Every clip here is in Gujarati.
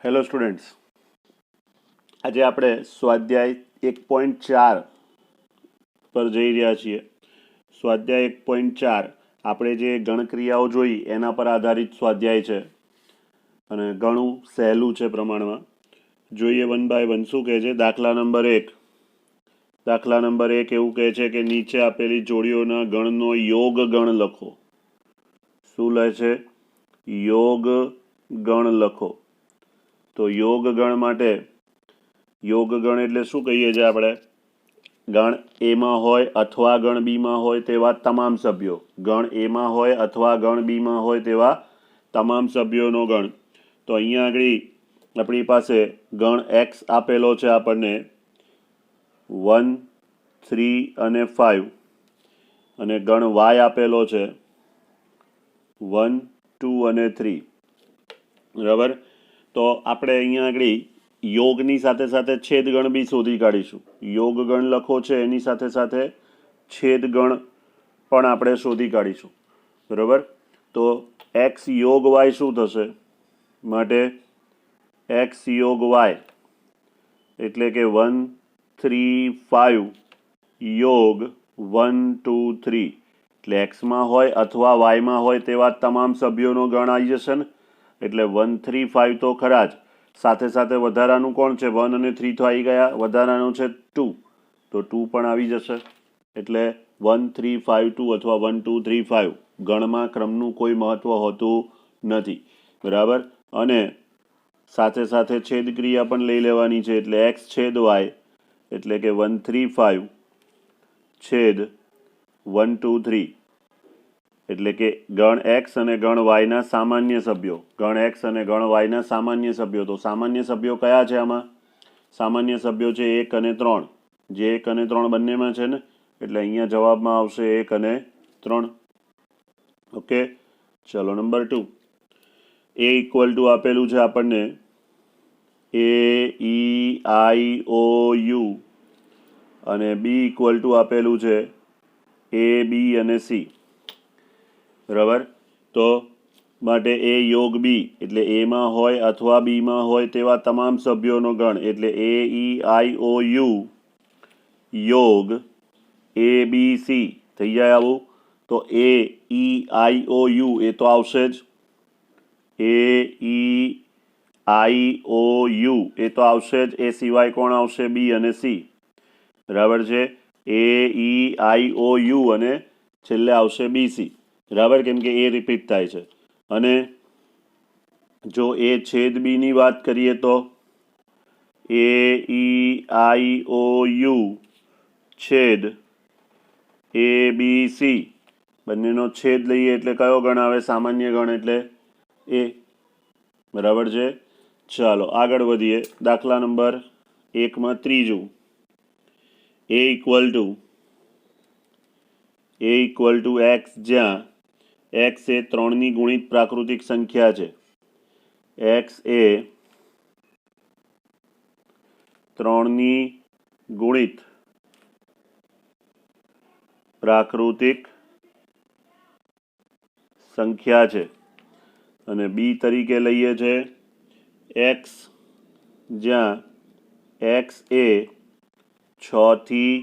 હેલો સ્ટુડન્ટ્સ, આજે આપણે સ્વાધ્યાય 1.4 પર જઈ રહ્યા છીએ. સ્વાધ્યાય 1.4 આપણે જે ગણક્રિયાઓ જોઈ એના પર આધારિત સ્વાધ્યાય છે અને ઘણું સહેલું છે પ્રમાણમાં. જોઈએ વન બાય વન. શું કહે છે? દાખલા નંબર 1 એવું કહે છે કે નીચે આપેલી જોડીઓના ગણનો યોગ ગણ લખો. શું લે છે? યોગ ગણ લખો. તો યોગ ગણ માટે યોગ ગણ એટલે શું કહીએ છીએ આપણે? ગણ એમાં હોય અથવા ગણ બીમાં હોય તેવા તમામ સભ્યો. ગણ એમાં હોય અથવા ગણ બીમાં હોય તેવા તમામ સભ્યોનો ગણ. તો અહીંયા આગળ આપણી પાસે ગણ એક્સ આપેલો છે આપણને 1, 3 અને 5 અને ગણ વાય આપેલો છે 1, 2 અને 3. બરાબર. તો આપણે અહીંયા આગળ યોગની સાથે સાથે છેદ ગણ બી શોધી કાઢીશું. યોગ ગણ લખો છે એની સાથે સાથે છેદ ગણ પણ આપણે શોધી કાઢીશું. બરાબર. તો એક્સ યોગ વાય શું થશે? માટે એક્સ યોગ વાય એટલે કે 1, 3, 5 યોગ 1, 2, 3 એટલે એક્સમાં હોય અથવા વાયમાં હોય તેવા તમામ સભ્યોનો ગણ આવી જશે ને. એટલે 1, 3, 5 તો ખરા જ, સાથે સાથે વધારાનું કોણ છે? 1 અને 3 તો આવી ગયા, વધારાનું છે 2, તો 2 પણ આવી જશે. એટલે 1, 3, 5, 2 અથવા 1, 2, 3, 5 ગણમાં ક્રમનું કોઈ મહત્વ હોતું નથી. બરાબર. અને સાથે સાથે છેદ ક્રિયા પણ લઈ લેવાની છે. એટલે એક્સ છેદ વાય એટલે કે 1, 3, 5 છેદ 1, 2, 3 એટલે કે ગણ એક્સ અને ગણ વાયના સામાન્ય સભ્યો. ગણ એક્સ અને ગણ વાયના સામાન્ય સભ્યો. તો સામાન્ય સભ્યો કયા છે આમાં? સામાન્ય સભ્યો છે 1 અને 3. જે 1 અને 3 બંનેમાં છે ને, એટલે અહીંયા જવાબમાં આવશે 1 અને 3. ઓકે, ચલો નંબર 2. એ ઇક્વલ ટુ આપેલું છે આપણને AEIOU અને બી ઇક્વલ ટુ આપેલું છે AB અને C. બરાબર. તો માટે એ યોગ બી એટલે એમાં હોય અથવા બીમાં હોય તેવા તમામ સભ્યોનો ગણ. એટલે AEIOU યોગ ABC થઈ જાય આવું. તો AEIOU એ તો આવશે જ. AEIOU એ તો આવશે જ. એ સિવાય કોણ આવશે? બી અને સી. બરાબર છે. AEIOU અને છેલ્લે આવશે BC. બરાબર. કેમ કે એ રિપીટ થાય છે. અને જો એ છેદ બીની વાત કરીએ તો AEIOU છેદ ABC બંનેનો છેદ લઈએ એટલે કયો ગણ આવે? સામાન્ય ગણ એટલે એ. બરાબર છે. ચાલો આગળ વધીએ. દાખલા નંબર 1માં ત્રીજું. એ ઇક્વલ ટુ એક્સ જ્યાં એક્સ એ 3ની ગુણિત પ્રાકૃતિક સંખ્યા છે. એક્સ એ 3ની ગુણિત પ્રાકૃતિક સંખ્યા છે અને બી તરીકે લઈએ છે એક્સ જ્યાં એક્સ એ 6 થી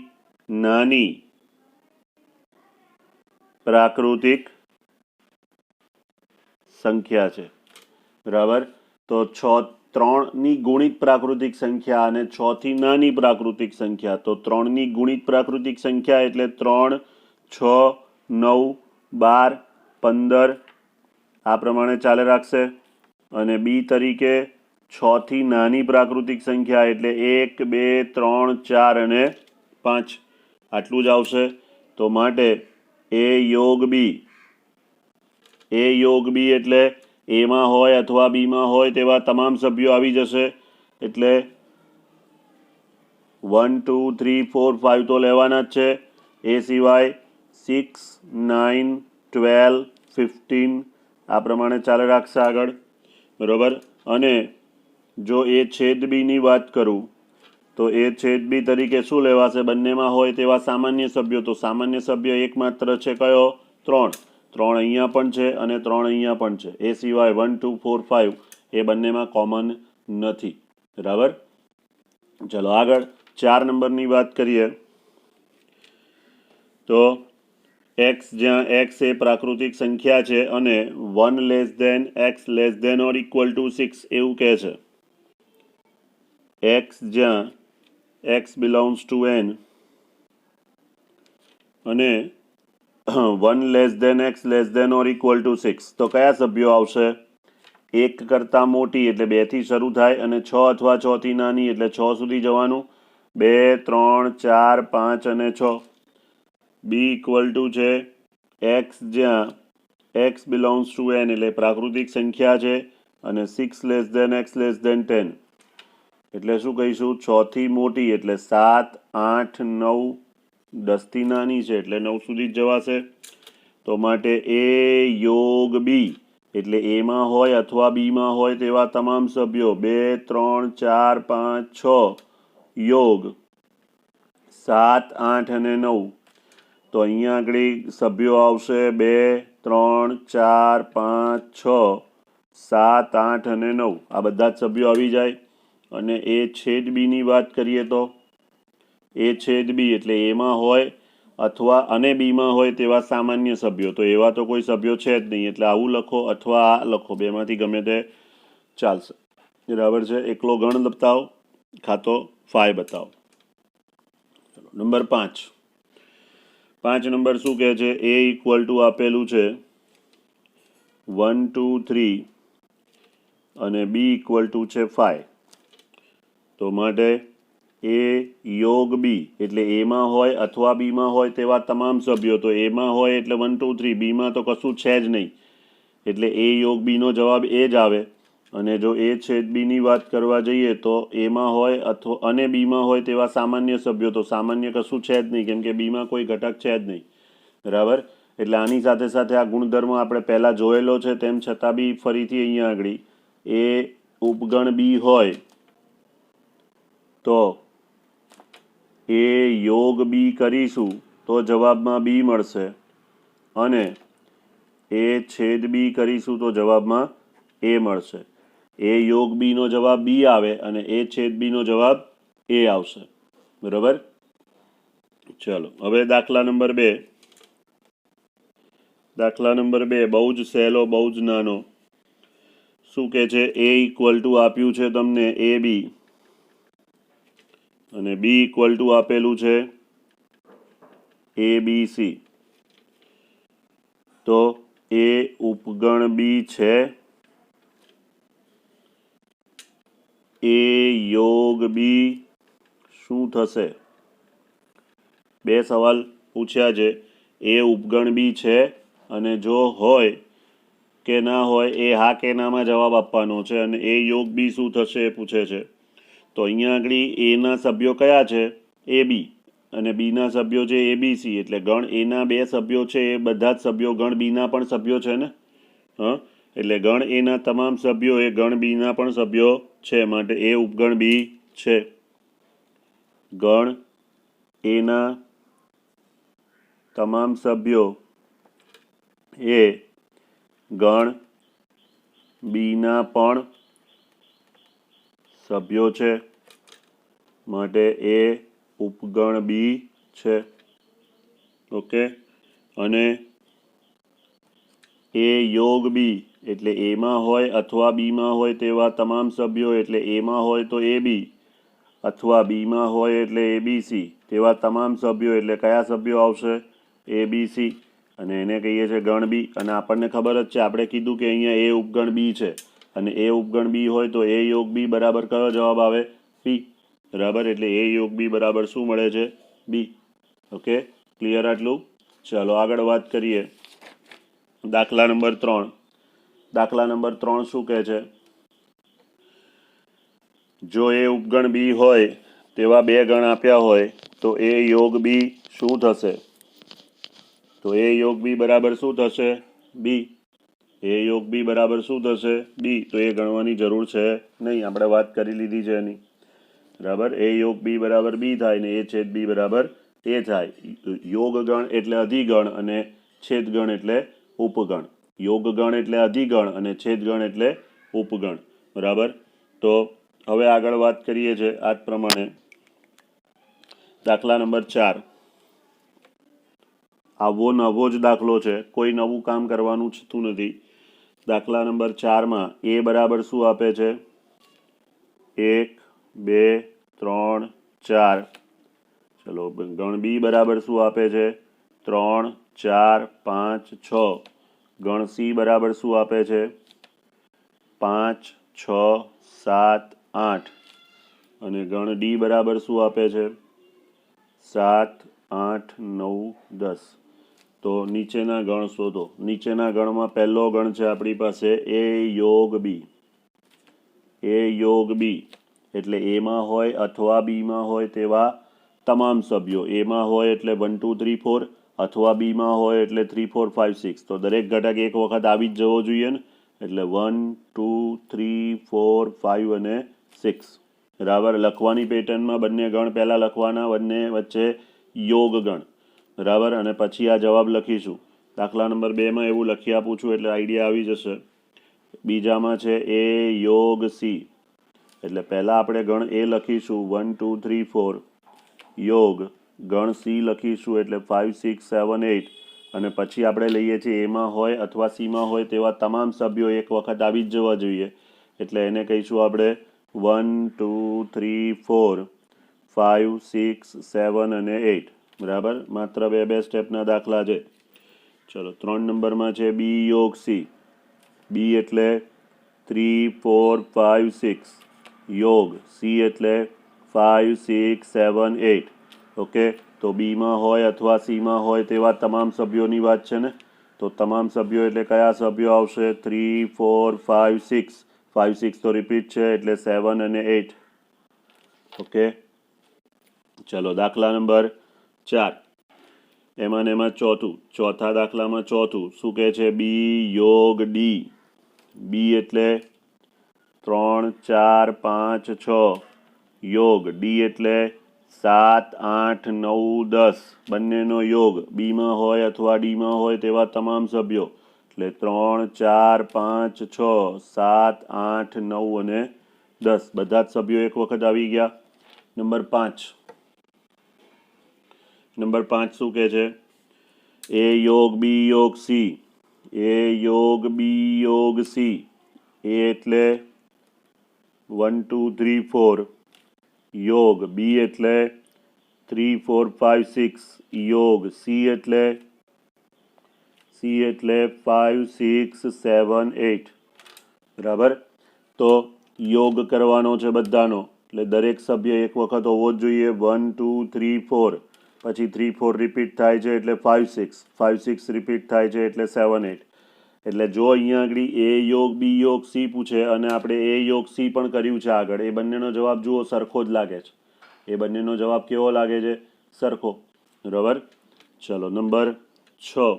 નાની પ્રાકૃતિક સંખ્યા છે. બરાબર. તો 3ની ગુણિત પ્રાકૃતિક સંખ્યા અને 6 થી નાની પ્રાકૃતિક સંખ્યા. તો 3ની ગુણિત પ્રાકૃતિક સંખ્યા એટલે 3, 6, 9, 12, 15 આ પ્રમાણે ચાલે રાખશે. અને બી તરીકે 6 થી નાની પ્રાકૃતિક સંખ્યા એટલે 1, 2, 3, 4 અને 5 આટલું જ આવશે. તો માટે એ યોગ બી એટલે એમાં હોય અથવા બીમાં હોય તેવા તમામ સભ્યો આવી જશે. એટલે 1, 2, 3, 4, 5 તો લેવાના જ છે. એ સિવાય 6, 9, 12, 15 આ પ્રમાણે ચાલે રાખશે આગળ. બરાબર. અને જો એ છેદ બીની વાત કરું તો એ છેદ બી તરીકે શું લેવાશે? બંનેમાં હોય તેવા સામાન્ય સભ્યો. તો સામાન્ય સભ્ય એકમાત્ર છે કયો? 3. 3 અહીંયા પણ છે અને 3 અહીંયા પણ છે. એ સિવાય 1, 2, 4, 5 એ બંનેમાં કોમન નથી. બરાબર. ચલો આગળ 4 નંબરની વાત કરીએ તો x જ્યાં x એ પ્રાકૃતિક સંખ્યા છે અને 1 less than x less than or equal to 6 એવું કહે છે. x જ્યાં x બિલોંગ્સ ટુ n અને 1 less than x less than or equal to 6 તો કયા સભ્યો આવશે? 1 કરતાં મોટી એટલે 2 થી શરૂ થાય અને 6 અથવા 6 થી નાની એટલે 6 સુધી જવાનું. 2 3 4 5 અને 6. b ઇક્વલ ટુ છે x જ્યાં x બિલોંગ્સ ટુ n એટલે પ્રાકૃતિક સંખ્યા છે અને 6 less than x less than 10 એટલે શું કહીશું? 6 થી મોટી એટલે 7 8 9 10 થી નાની છે એટલે 9 સુધી જ જવાશે. તો માટે a યોગ b એટલે એમાં હોય અથવા બીમાં હોય તેવા તમામ સભ્યો 2 3 4 5 6 યોગ 7 8 અને 9. તો અહીંયા આગળ સભ્યો આવશે 2 3 4 5 6 7 8 અને 9. આ બધા જ સભ્યો આવી જાય. અને એ છેદ બીની વાત કરીએ તો એ છેદ બી એટલે એમાં હોય અથવા અને બીમાં હોય તેવા સામાન્ય સભ્યો. તો એવા તો કોઈ સભ્યો છે જ નહીં એટલે આવું લખો અથવા આ લખો, બેમાંથી ગમે તે ચાલશે. બરાબર છે. એકલો ગણ બતાવો ખાતો ફાય બતાવો. ચલો નંબર 5 નંબર શું કહે છે? a ઇક્વલ ટુ આપેલું છે 1 2 3 અને b ઇક્વલ ટુ છે 5. તો માટે a યોગ b એટલે એમાં હોય અથવા બીમાં હોય તેવા તમામ સભ્યો. તો એમાં હોય એટલે 1 2 3, બીમાં તો કશું છે જ નહીં એટલે a યોગ b નો જવાબ એ જ આવે. અને જો a છેદ b ની વાત કરવા જઈએ તો એમાં હોય અથવા અને બીમાં હોય તેવા સામાન્ય સભ્યો. તો સામાન્ય કશું છે જ નહીં કેમ કે બીમાં કોઈ ઘટક છે જ નહીં. બરાબર. એટલે આની સાથે સાથે આ ગુણધર્મ આપણે પહેલાં જોયેલો છે તેમ છતાં બી ફરીથી અહીંયા આગળ એ ઉપગણ બી હોય તો એ યોગ બી કરીશું તો જવાબમાં બી મળશે અને એ છેદ બી કરીશું તો જવાબમાં એ મળશે. એ યોગ બીનો જવાબ બી આવે અને એ છેદ બીનો જવાબ એ આવશે. બરાબર. ચલો હવે દાખલા નંબર 2. દાખલા નંબર 2 બહુ જ સહેલો, બહુ જ નાનો. શું કહે છે? a ઇક્વલ ટુ આપ્યું છે તમને એ બી અને b ઇક્વલ ટુ આપેલું છે ABC. તો એ ઉપગણ બી છે, એ યોગ બી શું થશે? 2 સવાલ પૂછ્યા છે. એ ઉપગણ બી છે અને જો હોય કે ના હોય એ હા કે નામાં જવાબ આપવાનો છે. અને એ યોગ બી શું થશે એ પૂછે છે. તો અહીંયા આગળ એના સભ્યો કયા છે? એ બી અને બીના સભ્યો છે ABC. એટલે ગણ એના 2 સભ્યો છે એ બધા જ સભ્યો ગણ બીના પણ સભ્યો છે ને. એટલે ગણ એના તમામ સભ્યો એ ગણ બીના પણ સભ્યો છે. માટે એ ઉપગણ બી છે. ગણ એના તમામ સભ્યો એ ગણ બીના પણ સભ્યો છે. માટે એ ઉપગણ બી છે. ઓકે. અને એ યોગ બી એટલે એમાં હોય અથવા બીમાં હોય તેવા તમામ સભ્યો એટલે એમાં હોય તો એ બી અથવા બીમાં હોય એટલે ABC તેવા તમામ સભ્યો એટલે કયા સભ્યો આવશે? ABC. અને એને કહીએ છીએ ગણ બી. અને આપણને ખબર જ છે, આપણે કીધું કે અહીંયા એ ઉપગણ બી છે અને એ ઉપગણ બી હોય તો એ યોગ બી બરાબર કયો જવાબ આવે? બી. બરાબર. એટલે એ યોગ બી બરાબર શું મળે છે? બી. ઓકે. ક્લિયર આટલું? ચાલો આગળ વાત કરીએ. દાખલા નંબર 3. દાખલા નંબર 3 શું કહે છે? જો એ ઉપગણ બી હોય તેવા 2 ગણ આપ્યા હોય તો એ યોગ બી શું થશે? તો એ યોગ બી બરાબર શું થશે? બી. એ યોગ બી બરાબર શું થશે? બી. તો એ ગણવાની જરૂર છે નહીં, આપણે વાત કરી લીધી છે એની. બરાબર. એ યોગ બી બરાબર બી થાય ને એ છેદ બી બરાબર એ થાય. યોગ ગણ એટલે અધિગણ અને છેદ ગણ એટલે ઉપગણ. યોગ ગણ એટલે અધિગણ અને છેદ ગણ એટલે ઉપગણ. બરાબર. તો હવે આગળ વાત કરીએ છીએ આ જ પ્રમાણે દાખલા નંબર 4 આવો નવો જ દાખલો છે, કોઈ નવું કામ કરવાનું થતું નથી। દાખલા નંબર 4 માં a બરાબર શું આપે છે 1 2 3 4। ચલો ગણ b બરાબર શું આપે છે 3 4 5 6। ગણ c બરાબર શું આપે છે 5 6 7 8। અને ગણ ડી બરાબર શું આપે છે 7 8 9 10। તો નીચેના ગણ શોધો। નીચેના ગણમાં પહેલો ગણ છે આપણી પાસે a યોગ b। a યોગ b એટલે a માં હોય અથવા b માં હોય તેવા તમામ સભ્યો। a માં હોય એટલે 1 2 3 4 અથવા b માં હોય એટલે 3 4 5 6। તો દરેક ઘટક એક વખત આવી જ જવો જોઈએ ને, એટલે 1 2 3 4 5 અને 6 બરાબર। લખવાની પેટર્નમાં બંને ગણ પહેલા લખવાના, બંને વચ્ચે યોગ ગણ બરાબર, અને પછી આ જવાબ લખીશું। દાખલા નંબર 2 માં એવું લખી આપું છું એટલે આઈડિયા આવી જશે। બીજામાં છે a યોગ c એટલે પહેલા આપણે ગણ a લખીશું 1 2 3 4 યોગ ગણ c લખીશું એટલે 5 6 7 8। અને પછી આપણે લઈએ છીએ a માં હોય અથવા c માં હોય તેવા તમામ સભ્યો એક વખત આવી જ જવા જોઈએ, એટલે એને કહીશું આપણે 1 2 3 4 5 6 7 અને 8 બરાબર। માત્ર બે સ્ટેપના દાખલા છે। ચલો 3 નંબરમાં છે b યોગ c। b એટલે 3 4 5 6 યોગ c એટલે 5 6 7 8। ઓકે, તો બી માં હોય અથવા સી માં હોય તેવા તમામ સભ્યોની વાત છે ને, તો તમામ સભ્યો એટલે કયા સભ્યો આવશે 3 4 5 6। 5 6 તો રિપીટ છે એટલે 7 અને 8। ઓકે, ચલો દાખલા નંબર 4 એમાં ને એમાં ચોથા દાખલામાં ચોથું શું કહે છે બી યોગ ડી। બી એટલે 3 4 5 6 યોગ ડી એટલે 7 8 9 10 બંનેનો યોગ। બી માં હોય અથવા ડી માં હોય તેવા તમામ સભ્યો એટલે 3 4 5 6 7 8 9 અને 10 બધા જ સભ્યો એક વખત આવી ગયા। નંબર 5 શું કહે છે a યોગ b યોગ c। a યોગ b યોગ c। a એટલે 1 2 3 4 યોગ b એટલે 3 4 5 6 યોગ c એટલે 5 6 7 8 બરાબર। તો યોગ કરવાનો છે બધાનો, એટલે દરેક સભ્ય એક વખત હોવો જ જોઈએ। 1 2 3 4 પછી 3 4 રિપીટ થાય છે એટલે 5 6 5 6 રિપીટ થાય છે એટલે 7 8। એટલે જો અહીંયા આગળ a યોગ b યોગ c પૂછે અને આપણે a યોગ c પણ કર્યું છે આગળ, એ બંનેનો જવાબ જુઓ સરખો જ લાગે છે। એ બંનેનો જવાબ કેવો લાગે છે સરખો બરાબર। ચલો નંબર 6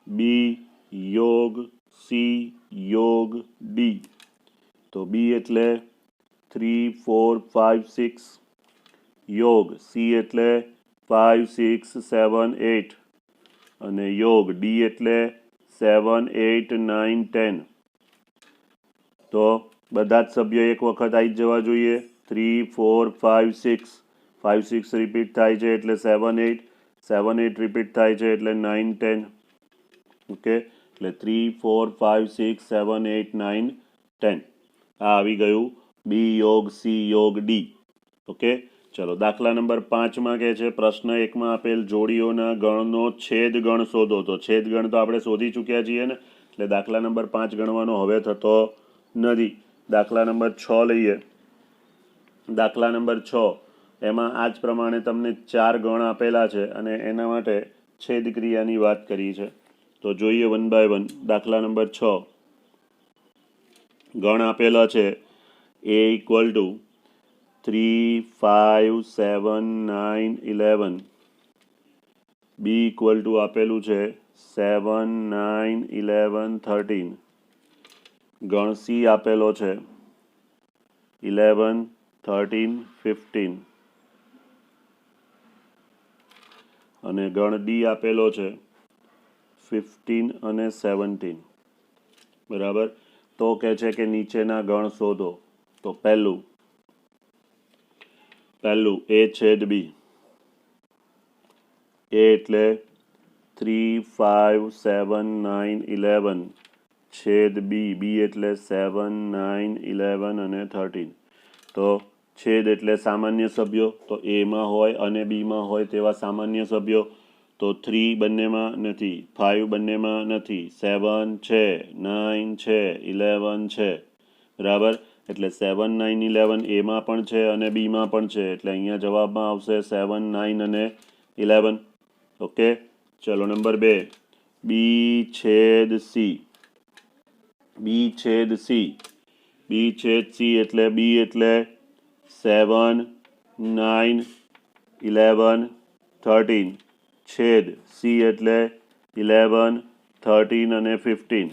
b યોગ c યોગ d। તો b એટલે 3 4 5 6 યોગ c એટલે 5 6 7 8 અને યોગ ડી એટલે 7 8 9 10। તો બધા જ સભ્યો એક વખત આવી જવા જોઈએ। 3 4 5 6 5 6 રિપીટ થાય છે એટલે 7 8 7 8 રિપીટ થાય છે એટલે 9 10। ઓકે, એટલે 3 4 5 6 7 8 9 10 આ આવી ગયું બી યોગ સી યોગ ડી। ઓકે, ચલો દાખલા નંબર 5 માં કહે છે પ્રશ્ન 1 માં આપેલ જોડીઓના ગણનો છેદ ગણ શોધો। તો છેદ ગણ તો આપણે શોધી ચૂક્યા છીએ ને, એટલે દાખલા નંબર 5 ગણવાનો હવે થતો નથી। દાખલા નંબર 6 લઈએ। દાખલા નંબર 6 એમાં આ જ પ્રમાણે તમને 4 ગણ આપેલા છે અને એના માટે છેદ ક્રિયાની વાત કરી છે। તો જોઈએ 1 બાય 1। દાખલા નંબર 6 ગણ આપેલા છે a equal to 3 5 7 9 11। b equal two આપેલું છે 7 9 11 13। ગણ c આપેલો છે 11 13 15 અને ગણ ડી આપેલો છે 15 અને 17 બરાબર। તો કહે છે કે નીચેના ગણ શોધો. તો પહેલું A છેદ B. A એટલે 3, 5, 7, 9, 11 છેદ B. B એટલે 7, 9, 11 અને 13. તો છેદ એટલે સામાન્ય સભ્યો, તો A માં હોય અને B માં હોય તેવા સામાન્ય સભ્યો. તો 3 બંનેમાં નથી, 5 બંનેમાં નથી, 7 છે, 9 છે, 11 છે. બરાબર, એટલે 7, 9, 11 A માં પણ છે અને B માં પણ છે, એટલે અહીંયા જવાબમાં આવશે 7, 9 અને 11. ઓકે, ચલો નંબર 2 B છેદ C. B છેદ C. B છેદ C એટલે B એટલે 7, 9, 11, 13 છેદ C એટલે 11, 13 અને 15.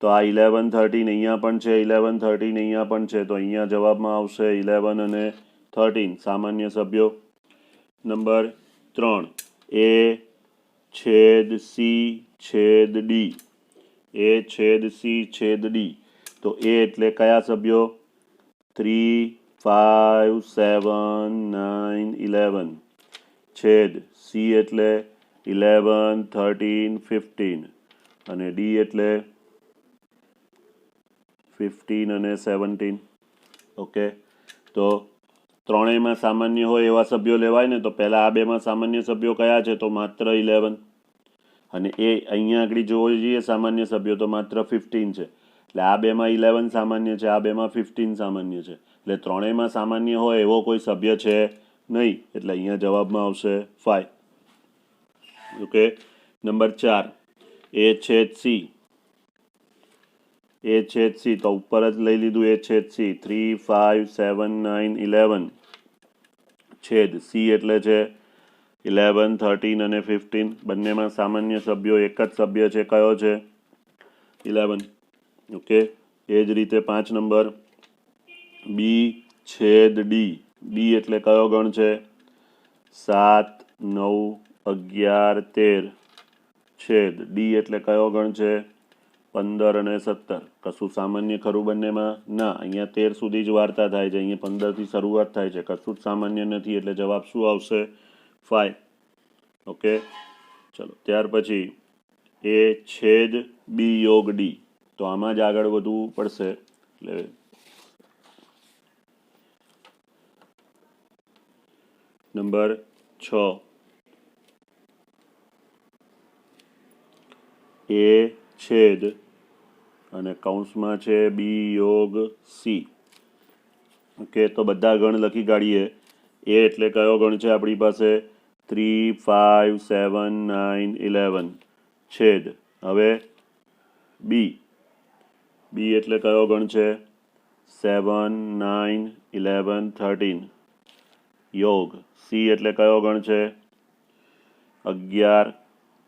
તો આ 11, 13 અહીંયા પણ છે, 11, 13 અહીંયા પણ છે, તો અહીંયા જવાબમાં આવશે 11 અને 13 સામાન્ય સભ્યો. નંબર 3 A છેદ C છેદ D. A છેદ C છેદ D. તો A એટલે કયા સભ્યો? 3, 5, 7, 9, 11 છેદ C એટલે 11, 13, 15 અને D એટલે 15 અને 17. ઓકે, તો ત્રણેયમાં સામાન્ય હોય એવા સભ્યો લેવાય ને. તો પહેલા આ બેમાં સામાન્ય સભ્યો કયા છે? તો માત્ર 11. અને એ અહીંયા આગળ જોવો જોઈએ સામાન્ય સભ્યો તો માત્ર 15 છે. એટલે આ બેમાં 11 સામાન્ય છે, આ બેમાં 15 સામાન્ય છે. એટલે ત્રણેયમાં સામાન્ય હોય એવો કોઈ સભ્ય છે નહીં, એટલે અહીંયા જવાબમાં આવશે 5. ઓકે, નંબર 4 A છેદ C. A છેદ C તો ઉપર જ લઈ લીધું. A છેદ C 3, 5, 7, 9, 11 છેદ C એટલે છે 11, 13 અને 15. બંનેમાં સામાન્ય સભ્યો એક જ સભ્ય છે, કયો છે? 11. ઓકે, એ જ રીતે 5 નંબર B છેદ D. B એટલે કયો ગણ છે? 7, 9, 11, 13 છેદ D એટલે કયો ગણ છે? 15 અને 17. કશું સામાન્ય ખરું બંનેમાં? ના, અહીંયા 13 સુધી જ વાર્તા થાય છે, અહીંયા 15 થી શરૂઆત થાય છે, કશું જ સામાન્ય નથી, એટલે જવાબ શું આવશે? 5. ઓકે, ચલો ત્યાર પછી A છેદ B યોગ D. તો આમાં જ આગળ વધવું પડશે. એટલે નંબર 6 A છેદ અને કૌંસમાં છે B યોગ C. ઓકે, તો બધા ગણ લખી કાઢીએ. A એટલે કયો ગણ છે આપણી પાસે? 3, 5, 7, 9, 11 છેદ હવે B. B એટલે કયો ગણ છે? 7, 9, 11, 13 યોગ C એટલે કયો ગણ છે? 11,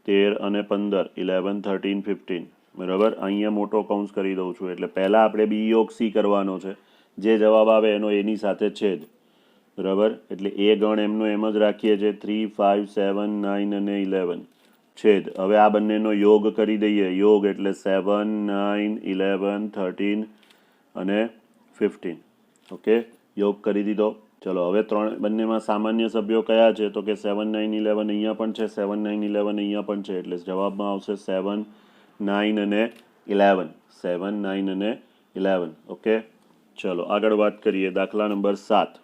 13 અને 15 11, 13, 15. બરાબર, અહીંયા મોટો કૌંસ કરી દઉં છું. એટલે પહેલાં આપણે B યોગ C કરવાનો છે. જે જવાબ આવે એનો એની સાથે છેદ. બરાબર, એટલે એ ગણ એમનો એમ જ રાખીએ છીએ. 3, 5, 7, 9 અને 11 છેદ હવે આ બંનેનો યોગ કરી દઈએ. યોગ એટલે 7, 9, 11, 13 અને 15. ઓકે, યોગ કરી દીધો. ચલો હવે બંનેમાં સામાન્ય સભ્યો કયા છે? તો કે 7, 9, 11 અહીંયા પણ છે, 7, 9, 11 અહીંયા પણ છે, એટલે જવાબમાં આવશે 7, 9 અને 11. 7, 9 અને 11. ઓકે, ચલો આગળ વાત કરીએ. દાખલા નંબર 7.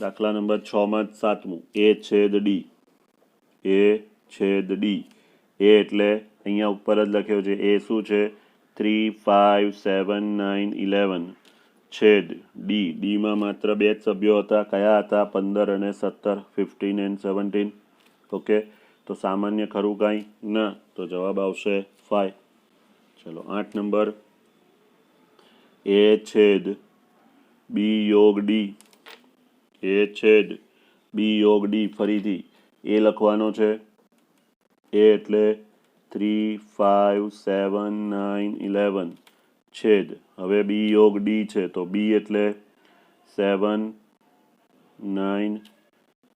દાખલા નંબર 6 માં 7મું A છેદ D. A છેદ D. A એટલે અહીંયા ઉપર જ લખ્યો છે. A શું છે? 3, 5, 7, 9, 11 છેદ D. D માં માત્ર બે જ સભ્યો હતા, કયા હતા? 15 અને 17, 15 and 17. ઓકે, તો સામાન્ય ખરું કાંઈ? ના, તો જવાબ આવશે 5. ચલો 8 નંબર A છેદ B યોગ D. A છેદ B યોગ D. ફરીથી A લખવાનો છે. A એટલે 3, 5, 7, 9, 11 છેદ હવે B યોગ D છે, તો B એટલે 7, 9,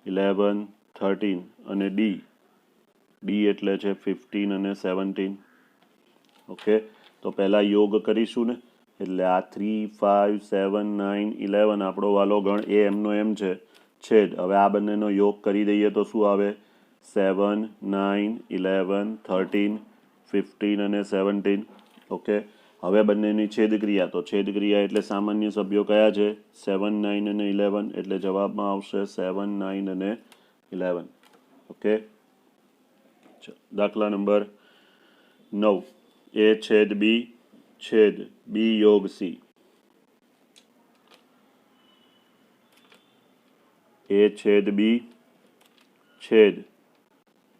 11, 13 અને D. D એટલે છે 15 અને 17. ઓકે, તો પહેલાં યોગ કરીશું ને, એટલે આ 3, 5, 7, 9, 11 આપણો વાલો ગણ એ એમનો એમ છે છેદ. હવે આ બંનેનો યોગ કરી દઈએ તો શું આવે? 7, 9, 11, 13, 15 અને 17. ઓકે, હવે બંનેની છેદક્રિયા. તો છેદક્રિયા એટલે સામાન્ય સભ્યો કયા છે? 7, 9 અને 11. એટલે જવાબમાં આવશે 7, 9 અને 11. ઓકે, દાખલા નંબર 9. A છેદ B છેદ B યોગ C. A છેદ B છેદ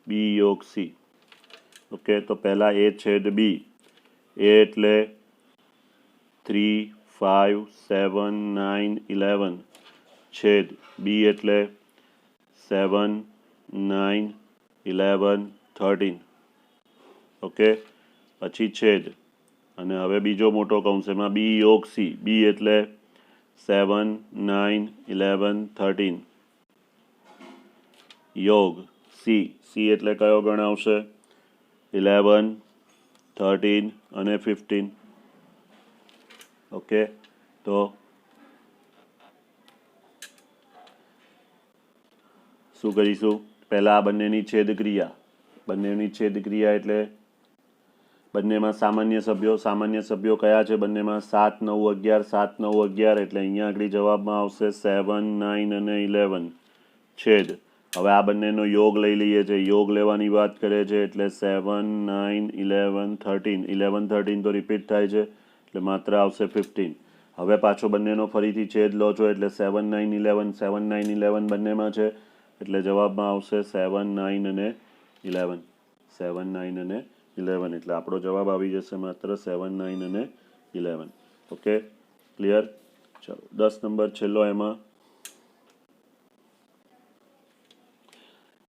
B યોગ C. ઓકે, તો પહેલા A છેદ B. A એટલે 3, 5, 7, 9, 11 છેદ B એટલે 7, 9, 11, 13. ઓકે, પછી છેદ અને હવે બીજો મોટો કૌંસ, એમાં B યોગ C. B એટલે 7, 9, 11, 13 યોગ C. C એટલે કયો ગણ આવશે? 11, 13 અને 15. ઓકે, તો શું કરીશું? પહેલાં આ બંનેની છેદક્રિયા. બંનેની છેદક્રિયા એટલે બંનેમાં સામાન્ય સભ્યો કયા છે? બંનેમાં 7, 9, 11, 7, 9, 11. એટલે અહીંયા આગળ જવાબમાં આવશે 7, 9 અને 11 છેદ. હવે આ બંનેનો યોગ લઈ લઈએ છીએ. યોગ લેવાની વાત કરે છે એટલે 7, 9, 11, 13. 11, 13 તો રિપીટ થાય છે એટલે માત્ર આવશે 15. હવે પાછો બંનેનો ફરીથી છેદ લો છો એટલે 7, 9, 11. 7, 9, 11 બંનેમાં છે એટલે જવાબમાં આવશે 7, 9 અને 11. 7, 9 અને 11. એટલે આપણો જવાબ આવી જશે માત્ર 7, 9 અને 11. Okay, clear? ચાલો 10 નંબર છેલ્લો. એમાં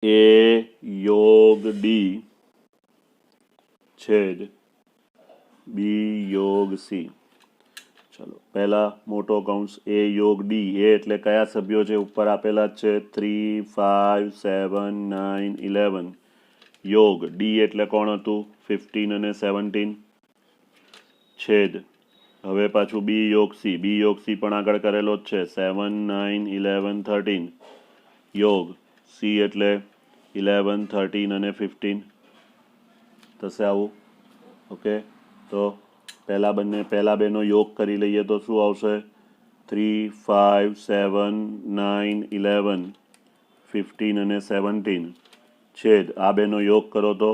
A યોગ D છેદ B યોગ C. ચલો, પહેલા મોટો કૌંસ A યોગ D. A એટલે કયા સભ્યો છે? ઉપર આપેલા જ છે 3, 5, 7, 9, 11 યોગ D એટલે કોણ હતું? 15 અને 17 છેદ. હવે પાછું B યોગ C. B યોગ C પણ આગળ કરેલો જ છે 7, 9, 11, 13 યોગ C એટલે 11, 13 અને 15 થશે આવું. ઓકે, તો પહેલા બેનો યોગ કરી લઈએ તો શું આવશે? 3, 5, 7, 9, 11, 15 અને 17 છેદ. આ બેનો યોગ કરો તો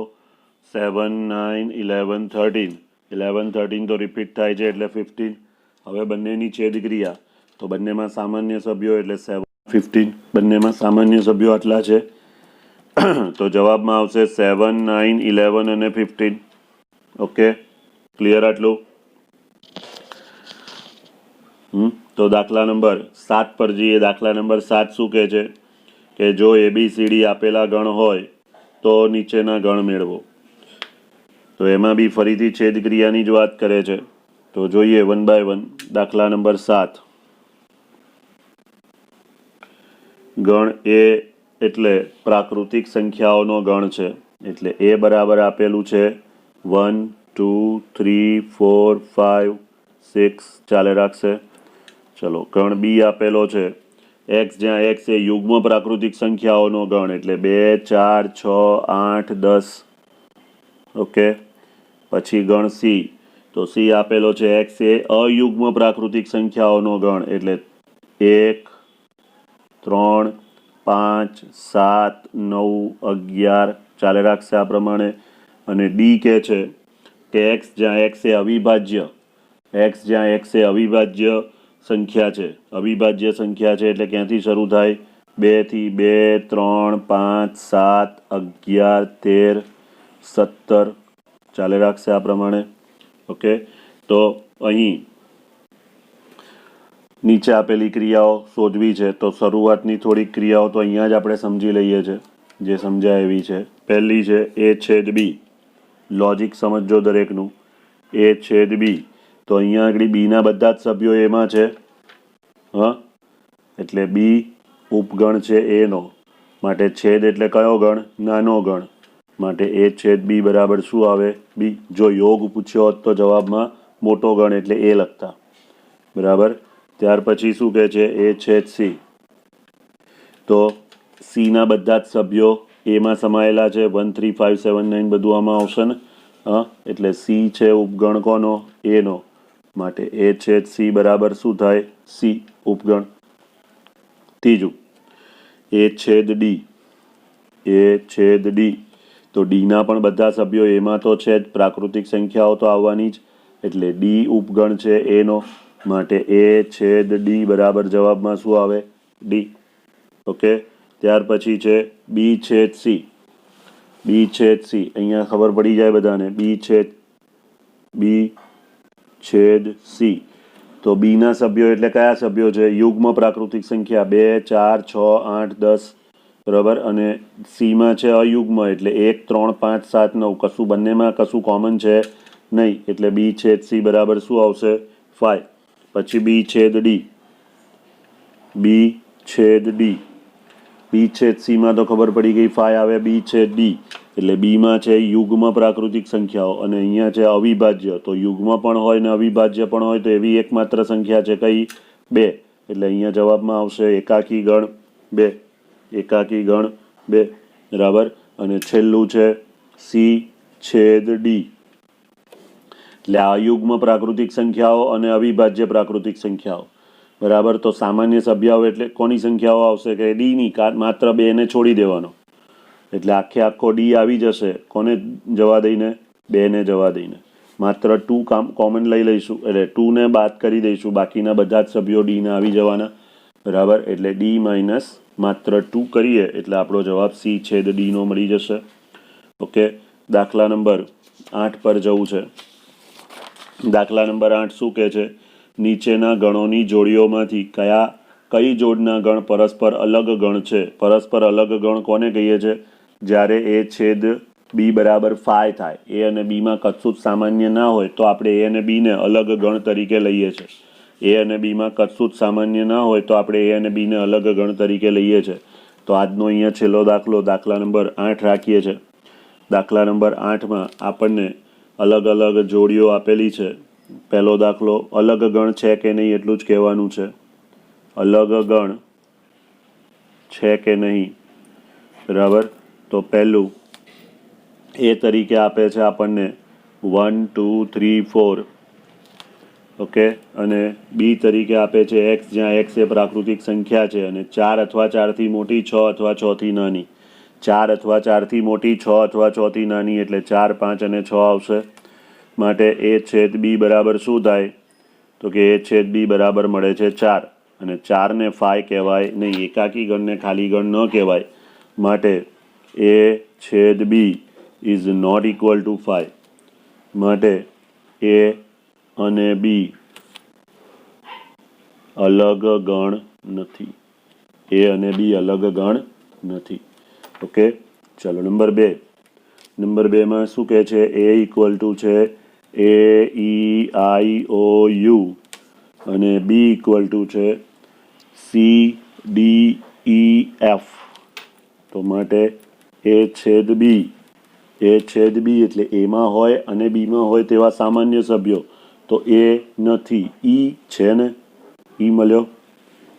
7, 9, 11, 13. 11, 13 તો રિપીટ થાય છે એટલે 15. હવે બંનેની છેદક્રિયા. તો બંનેમાં સામાન્ય સભ્યો એટલે 7, 15. બંનેમાં સામાન્ય સભ્યો આટલા છે તો જવાબમાં આવશે 7, 9, 11 અને 15. ઓકે, ક્લિયર આટલું? તો દાખલા નંબર 7 પર જઈએ. દાખલા નંબર 7 શું કહે છે? કે જો ABCD આપેલા ગણ હોય તો નીચેના ગણ મેળવો. તો એમાં બી ફરીથી છેદક્રિયાની જ વાત કરે છે. તો જોઈએ 1 by 1. દાખલા નંબર 7. ગણ A એટલે પ્રાકૃતિક સંખ્યાઓનો ગણ છે. એટલે A બરાબર આપેલું છે 1, 2, 3, 4, 5, 6 ચાલે રાખશે. ચલો, ગણ B આપેલો છે x, જ્યાં x એ યુગ્મ પ્રાકૃતિક સંખ્યાઓનો ગણ એટલે 2, 4, 6, 8, 10. ઓકે, પછી ગણ C. તો C આપેલો છે x એ અયુગ્મ પ્રાકૃતિક સંખ્યાઓનો ગણ એટલે 1, 3, 5, 7, 9, 11 ચાલે રાખશે આ પ્રમાણે. અને D કે છે કે x જ્યાં x એ અવિભાજ્ય સંખ્યા છે. અવિભાજ્ય સંખ્યા છે એટલે ક્યાંથી શરૂ થાય? 2 થી 2, 3, 5, 7, 11, 13, 17 ચાલે રાખશે આ પ્રમાણે. ઓકે, તો અહીં નીચે આપેલી ક્રિયાઓ શોધવી છે. તો શરૂઆતની થોડીક ક્રિયાઓ તો અહીંયા જ આપણે સમજી લઈએ છીએ, જે સમજાય એવી છે. પહેલી છે A છેદ B. લોજિક સમજો દરેકનું. A છેદ B. તો અહીંયા આગળ બીના બધા જ સભ્યો એમાં છે. એટલે B ઉપગણ છે A નો, માટે છેદ એટલે કયો ગણ? નાનો ગણ. માટે એ છેદ બી બરાબર શું આવે? બી. જો યોગ પૂછ્યો હોત તો જવાબમાં મોટો ગણ એટલે એ લખતા. બરાબર. ત્યાર પછી શું કહે છે? એ છેદ સી. તો સીના બધા જ સભ્યો એમાં સમાયેલા છે. 1 3 5 7 9 બધું આમાં આવશે ને. એટલે સી છે ઉપગણ કોનો? એનો. માટે એ છેદ સી બરાબર શું થાય? સી ઉપગણ. ત્રીજું એ છેદ ડી. એ છેદ ડી. તો ડીના પણ બધા સભ્યો એમાં તો છે જ, પ્રાકૃતિક સંખ્યાઓ તો આવવાની જ, એટલે ડી ઉપગણ છે એનો. માટે એ છેદ ડી બરાબર જવાબમાં શું આવે? ડી. ઓકે. ત્યાર પછી છે બી છેદ સી. બી છેદ સી. અહીંયા ખબર પડી જાય બધાને. બી છેદ સી. તો બીના સભ્યો એટલે કયા સભ્યો છે? યુગ્મ પ્રાકૃતિક સંખ્યા 2 4 6 8 10. બરાબર. અને સીમાં છે અયુગ્મ એટલે 1 3 5 7 9. કશું બંનેમાં કશું કોમન છે નહીં, એટલે બી છેદ સી બરાબર શું આવશે? 5. પછી બી છેદ ડી. બી છેદ ડી. બી છેદ સીમાં તો ખબર પડી ગઈ 5 આવે. બી છેદ ડી એટલે બીમાં છે યુગ્મ પ્રાકૃતિક સંખ્યાઓ અને અહીંયા છે અવિભાજ્ય. તો યુગ્મ પણ હોય ને અવિભાજ્ય પણ હોય તો એવી એકમાત્ર સંખ્યા છે કઈ? 2. એટલે અહીંયા જવાબમાં આવશે એકાકી ગણ 2. એકાકી ગણ 2. બરાબર. અને છેલ્લું છે સી છેદ ડી. એટલે અયુગ્મ પ્રાકૃતિક સંખ્યાઓ અને અવિભાજ્ય પ્રાકૃતિક સંખ્યાઓ. બરાબર. તો સામાન્ય સભ્યાઓ એટલે કોની સંખ્યાઓ આવશે? કે ડીની. માત્ર 2 ને છોડી દેવાનો. એટલે આખો ડી આવી જશે. કોને જવા દઈને? 2 ને જવા દઈને. માત્ર 2 કોમન લઈ લઈશું, એટલે 2 ને બાદ કરી દઈશું. બાકીના બધા જ સભ્યો ડી ના આવી જવાના. બરાબર. એટલે ડી માઇનસ માત્ર 2 કરીએ એટલે આપણો જવાબ સી છેદ ડી નો મળી જશે. ઓકે. દાખલા નંબર 8 પર જવું છે. દાખલા નંબર 8 શું કહે છે? નીચેના ગણોની જોડીઓમાંથી કઈ જોડના ગણ પરસ્પર અલગ ગણ છે? પરસ્પર અલગ ગણ કોને કહીએ છે? જ્યારે એ છેદ બી બરાબર 5 થાય. એ અને બીમાં કશું જ સામાન્ય ના હોય તો આપણે એ અને બીને અલગ ગણ તરીકે લઈએ છીએ. એ અને બીમાં કશું જ સામાન્ય ના હોય તો આપણે એ અને બીને અલગ ગણ તરીકે લઈએ છીએ. તો આજનો અહીંયા છેલ્લો દાખલો દાખલા નંબર 8 રાખીએ છીએ. દાખલા નંબર 8માં આપણને અલગ અલગ જોડીઓ આપેલી છે. પહેલો દાખલો અલગ ગણ છે કે નહીં એટલું જ કહેવાનું છે. અલગ ગણ છે કે નહીં. બરાબર. તો પહેલું એ તરીકે આપે છે આપણને 1 2 3 4. ઓકે. અને બી તરીકે આપે છે એક્સ, જ્યાં એક્સ એ પ્રાકૃતિક સંખ્યા છે અને 4 અથવા 4થી મોટી, 6 અથવા 6 થી નાની. 4 અથવા 4થી મોટી, 6 અથવા 6 થી નાની એટલે 4 5 અને 6 આવશે. માટે એ છેદ બી બરાબર શું થાય? તો કે એ છેદ બી બરાબર મળે છે 4. અને 4 ને 5 કહેવાય નહીં, એકાકી ગણને ખાલી ગણ ન કહેવાય. માટે એ છેદ B is not equal to 5. માટે એ અને બી અલગ ગણ નથી. એ અને બી અલગ ગણ નથી. ઓકે. ચલો નંબર 2. નંબર 2માં શું કહે છે? એ ઇક્વલ ટુ છે એ ઈ આઈ ઓ યુ અને બી ઇક્વલ ટુ છે સી ડી ઈ એફ. તો માટે એ છેદ બી. એ છેદ બી એટલે એમાં હોય અને બીમાં હોય તેવા સામાન્ય સભ્યો. તો એ નથી. ઈ છે ને? ઈ મળ્યો.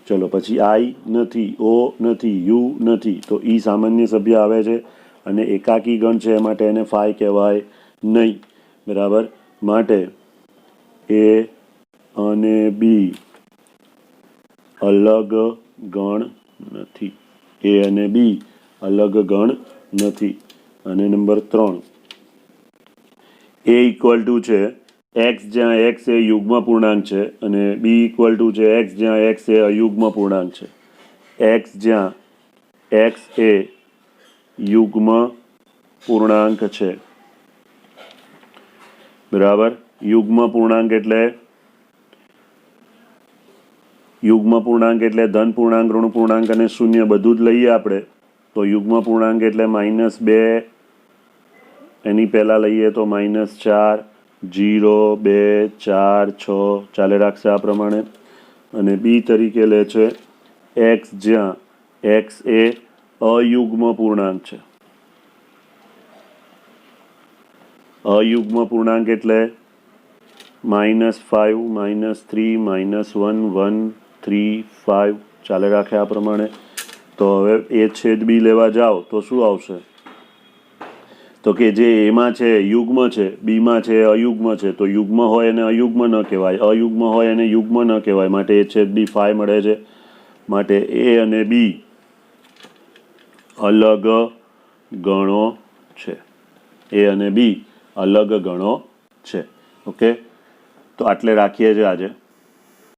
ચલો પછી આઈ નથી, ઓ નથી, યુ નથી. તો ઈ સામાન્ય સભ્ય આવે છે અને એકાકી ગણ છે માટે એને 5 કહેવાય નહીં. બરાબર. માટે એ અને બી અલગ ગણ નથી. એ અને બી અલગ ગણ નથી. અને નંબર 3 એ ઇક્વલ ટુ છે એક્સ, જ્યાં એક્સ એ યુગ્મ પૂર્ણાંક છે અને બી ઇક્વલ ટુ છે એક્સ, જ્યાં એક્સ એ અયુગ્મ પૂર્ણાંક છે. એક્સ જ્યાં એક્સ એ યુગ્મ પૂર્ણાંક છે. બરાબર. યુગ્મ પૂર્ણાંક એટલે ધન પૂર્ણાંક, ઋણ પૂર્ણાંક અને શૂન્ય બધું જ લઈએ આપણે. તો યુગ્મ પૂર્ણાંક એટલે -2. એની પહેલા લઈએ તો -4, 0 2 4 6 ચાલે રાખશે આ પ્રમાણે. અને બી તરીકે લે છે એક્સ, જ્યાં એક્સ એ અયુગ્મ પૂર્ણાંક છે. અયુગ્મ પૂર્ણાંક એટલે -5 -3 -1 1 3 5 ચાલે રાખે આ પ્રમાણે. તો હવે એ છેદ બી લેવા જાઓ તો શું આવશે? તો કે જે એમાં છે યુગ્મ છે, બીમાં છે અયુગ્મ છે, તો યુગ્મ હોય એને અયુગ્મ ન કહેવાય, અયુગ્મ હોય એને યુગ્મ ન કહેવાય. માટે એ છેદ બી 5 મળે છે. માટે એ અને બી અલગ ગણો છે. એ અને બી અલગ ગણો છે. ઓકે, તો આટલે રાખીએ છીએ આજે.